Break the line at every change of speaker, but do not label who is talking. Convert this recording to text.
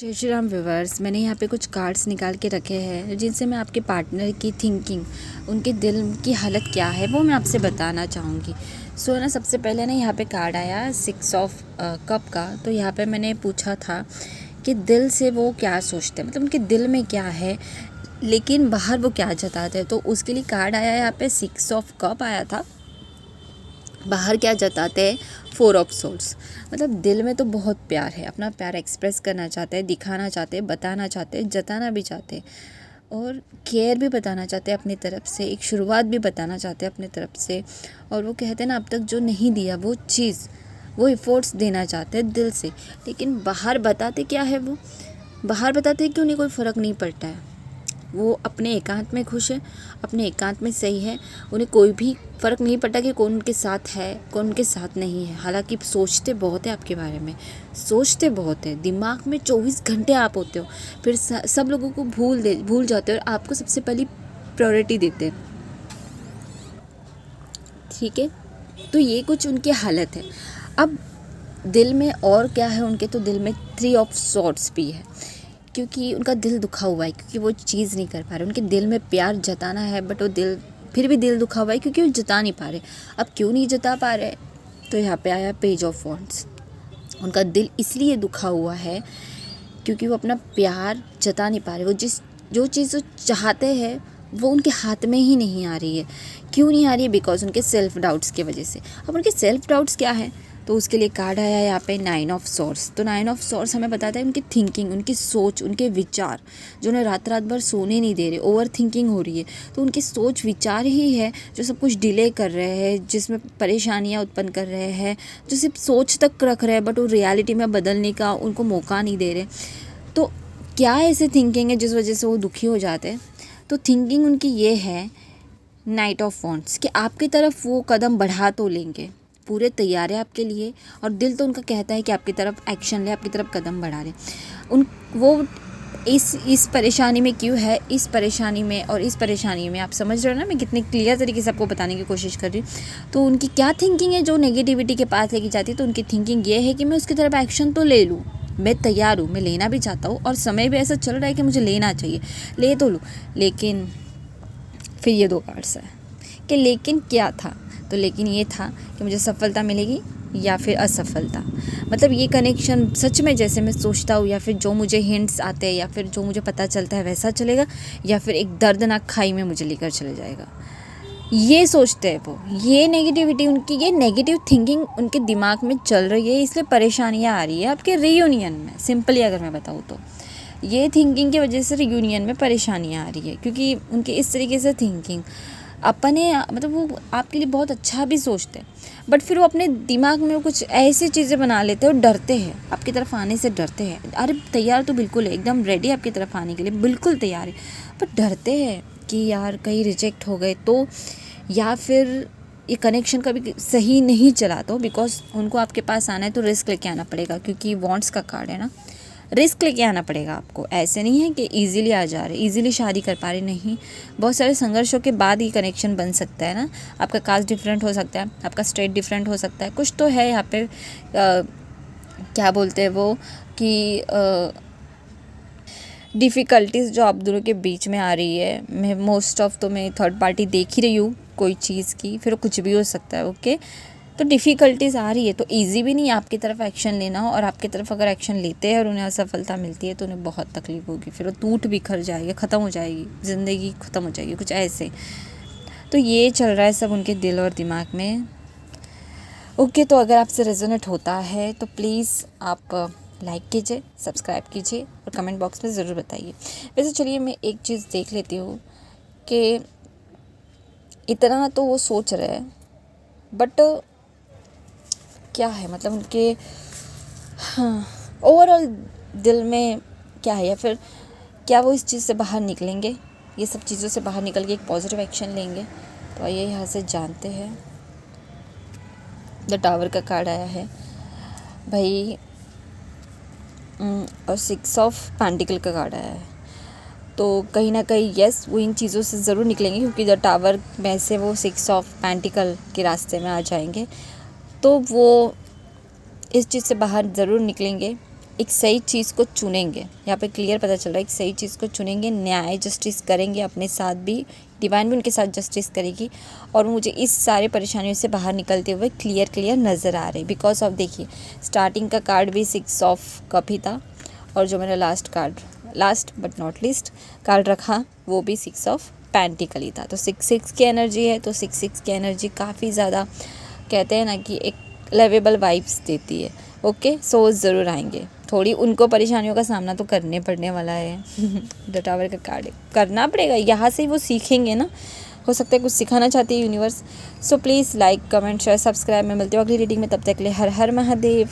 जय श्री राम व्यूअर्स, मैंने यहाँ पे कुछ कार्ड्स निकाल के रखे हैं जिनसे मैं आपके पार्टनर की थिंकिंग, उनके दिल की हालत क्या है वो मैं आपसे बताना चाहूँगी। सो ना, सबसे पहले ना यहाँ पे कार्ड आया 6 ऑफ कप का। तो यहाँ पे मैंने पूछा था कि दिल से वो क्या सोचते हैं, मतलब उनके दिल में क्या है लेकिन बाहर वो क्या जताते हैं। तो उसके लिए कार्ड आया यहाँ पे 6 ऑफ कप आया था। बाहर क्या जताते हैं, 4 ऑफ सोर्ड्स। मतलब दिल में तो बहुत प्यार है, अपना प्यार एक्सप्रेस करना चाहते हैं, दिखाना चाहते हैं, बताना चाहते हैं, जताना भी चाहते हैं और केयर भी बताना चाहते हैं अपनी तरफ से, एक शुरुआत भी बताना चाहते हैं अपनी तरफ से। और वो कहते हैं ना, अब तक जो नहीं दिया वो चीज़, वो एफर्ट्स देना चाहते हैं दिल से। लेकिन बाहर बताते क्या है, वो बाहर बताते हैं कि उन्हें कोई फ़र्क नहीं पड़ता है, वो अपने एकांत में खुश है, अपने एकांत में सही है। उन्हें कोई भी फ़र्क नहीं पड़ता कि कौन उनके साथ है, कौन उनके साथ नहीं है। हालांकि सोचते बहुत है आपके बारे में, सोचते बहुत है, दिमाग में 24 घंटे आप होते हो, फिर सब लोगों को भूल जाते हो और आपको सबसे पहली प्रायोरिटी देते हैं। ठीक है, तो ये कुछ उनकी हालत है। अब दिल में और क्या है उनके, तो दिल में 3 ऑफ सॉर्ड्स भी है, क्योंकि उनका दिल दुखा हुआ है, क्योंकि वो चीज़ नहीं कर पा रहे। उनके दिल में प्यार जताना है बट वो दिल फिर भी दिल दुखा हुआ है क्योंकि वो जता नहीं पा रहे। अब क्यों नहीं जता पा रहे, तो यहाँ पे आया पेज ऑफ वॉन्ड्स। उनका दिल इसलिए दुखा हुआ है क्योंकि वो अपना प्यार जता नहीं पा रहे। वो जो चीज़ वो चाहते हैं वो उनके हाथ में ही नहीं आ रही है। क्यों नहीं आ रही है, बिकॉज उनके सेल्फ डाउट्स की वजह से। अब उनके सेल्फ डाउट्स क्या है, तो उसके लिए कार्ड आया यहाँ पे 9 ऑफ सॉर्ड्स। तो 9 ऑफ सॉर्ड्स हमें बताता है उनकी थिंकिंग, उनकी सोच, उनके विचार जो उन्हें रात भर सोने नहीं दे रहे, ओवर थिंकिंग हो रही है। तो उनकी सोच विचार ही है जो सब कुछ डिले कर रहे हैं, जिसमें परेशानियाँ उत्पन्न कर रहे हैं, जो सिर्फ सोच तक रख रहे हैं बट वो रियलिटी में बदलने का उनको मौका नहीं दे रहे। तो क्या ऐसे थिंकिंग है जिस वजह से वो दुखी हो जाते हैं, तो थिंकिंग उनकी ये है नाइट ऑफ वॉन्ड्स कि आपकी तरफ वो कदम बढ़ा तो लेंगे, पूरे तैयार है आपके लिए, और दिल तो उनका कहता है कि आपकी तरफ एक्शन ले, आपकी तरफ कदम बढ़ा रहे। वो इस परेशानी में क्यों है, इस परेशानी में आप समझ रहे हो ना, मैं कितने क्लियर तरीके से आपको बताने की कोशिश कर रही हूँ। तो उनकी क्या थिंकिंग है जो नेगेटिविटी के पास लेके जाती है, तो उनकी थिंकिंग ये है कि मैं उसकी तरफ एक्शन तो ले लूँ, मैं तैयार हूँ, मैं लेना भी चाहता हूँ और समय भी ऐसा चल रहा है कि मुझे लेना चाहिए, ले तो लूँ। लेकिन फिर ये 2 कार्ड्स है कि लेकिन क्या था, तो लेकिन ये था कि मुझे सफलता मिलेगी या फिर असफलता। मतलब ये कनेक्शन सच में जैसे मैं सोचता हूँ या फिर जो मुझे हिंट्स आते हैं या फिर जो मुझे पता चलता है वैसा चलेगा, या फिर एक दर्दनाक खाई में मुझे लेकर चले जाएगा, ये सोचते हैं वो। ये नेगेटिविटी उनकी, ये नेगेटिव थिंकिंग उनके दिमाग में चल रही है, इसलिए परेशानियाँ आ रही है आपके रियूनियन में। सिंपली अगर मैं बताऊँ तो ये थिंकिंग की वजह से रियूनियन में परेशानियाँ आ रही है, क्योंकि उनके इस तरीके से थिंकिंग अपने, मतलब वो आपके लिए बहुत अच्छा भी सोचते हैं बट फिर वो अपने दिमाग में कुछ ऐसी चीज़ें बना लेते हैं और डरते हैं, आपकी तरफ आने से डरते हैं। अरे तैयार तो बिल्कुल है, एकदम रेडी आपकी तरफ आने के लिए, बिल्कुल तैयार है, बट डरते हैं कि यार कहीं रिजेक्ट हो गए तो, या फिर ये कनेक्शन कभी सही नहीं चला तो, बिकॉज उनको आपके पास आना है तो रिस्क लेके आना पड़ेगा, क्योंकि वॉन्ट्स का कार्ड है ना, रिस्क लेके आना पड़ेगा आपको। ऐसे नहीं है कि इजीली आ जा रहे, इजीली शादी कर पा रहे, नहीं। बहुत सारे संघर्षों के बाद ही कनेक्शन बन सकता है ना। आपका कास्ट डिफरेंट हो सकता है, आपका स्टेट डिफरेंट हो सकता है, कुछ तो है यहाँ पे क्या बोलते हैं वो कि डिफ़िकल्टीज़ जो आप दोनों के बीच में आ रही है। मैं मोस्ट ऑफ तो मैं थर्ड पार्टी देख ही रही हूँ कोई चीज़ की, फिर कुछ भी हो सकता है। ओके, तो डिफ़िकल्टीज़ आ रही है, तो इजी भी नहीं है आपकी तरफ एक्शन लेना, और आपकी तरफ अगर एक्शन लेते हैं और उन्हें असफलता मिलती है तो उन्हें बहुत तकलीफ होगी, फिर वो टूट बिखर जाएगी, ख़त्म हो जाएगी, ज़िंदगी ख़त्म हो जाएगी, कुछ ऐसे। तो ये चल रहा है सब उनके दिल और दिमाग में। ओके, तो अगर आपसे रेजोनेट होता है तो प्लीज़ आप लाइक कीजिए, सब्सक्राइब कीजिए और कमेंट बॉक्स में ज़रूर बताइए। वैसे चलिए मैं एक चीज़ देख लेती हूँ कि इतना तो वो सोच रहे हैं बट क्या है, मतलब उनके हाँ ओवरऑल दिल में क्या है, या फिर क्या वो इस चीज़ से बाहर निकलेंगे, ये सब चीज़ों से बाहर निकल के एक पॉजिटिव एक्शन लेंगे। तो आइए यहाँ से जानते हैं। द टावर का कार्ड आया है भाई, और 6 ऑफ पेंटिकल का कार्ड आया है। तो कहीं ना कहीं यस, वो इन चीज़ों से ज़रूर निकलेंगे, क्योंकि द टावर में से वो 6 ऑफ पेंटिकल के रास्ते में आ जाएंगे, तो वो इस चीज़ से बाहर ज़रूर निकलेंगे। एक सही चीज़ को चुनेंगे, यहाँ पे क्लियर पता चल रहा है, एक सही चीज़ को चुनेंगे, न्याय जस्टिस करेंगे अपने साथ भी, डिवाइन भी उनके साथ जस्टिस करेगी और मुझे इस सारे परेशानियों से बाहर निकलते हुए क्लियर नज़र आ रहे। बिकॉज ऑफ देखिए स्टार्टिंग का कार्ड भी 6 ऑफ कप ही था और जो मेरा last but not least card रखा वो भी 6 ऑफ पेंटिकल ही था। तो 6 की एनर्जी है, तो 6 की एनर्जी काफ़ी ज़्यादा कहते हैं ना कि एक लवेबल वाइब्स देती है। ओके, सो ज़रूर आएंगे, थोड़ी उनको परेशानियों का सामना तो करने पड़ने वाला है। द टावर का कार्ड करना पड़ेगा, यहाँ से ही वो सीखेंगे ना, हो सकता है कुछ सिखाना चाहती है universe. So please like comment share subscribe में मिलते हो अगली रीडिंग में, तब तक के लिए हर हर महादेव।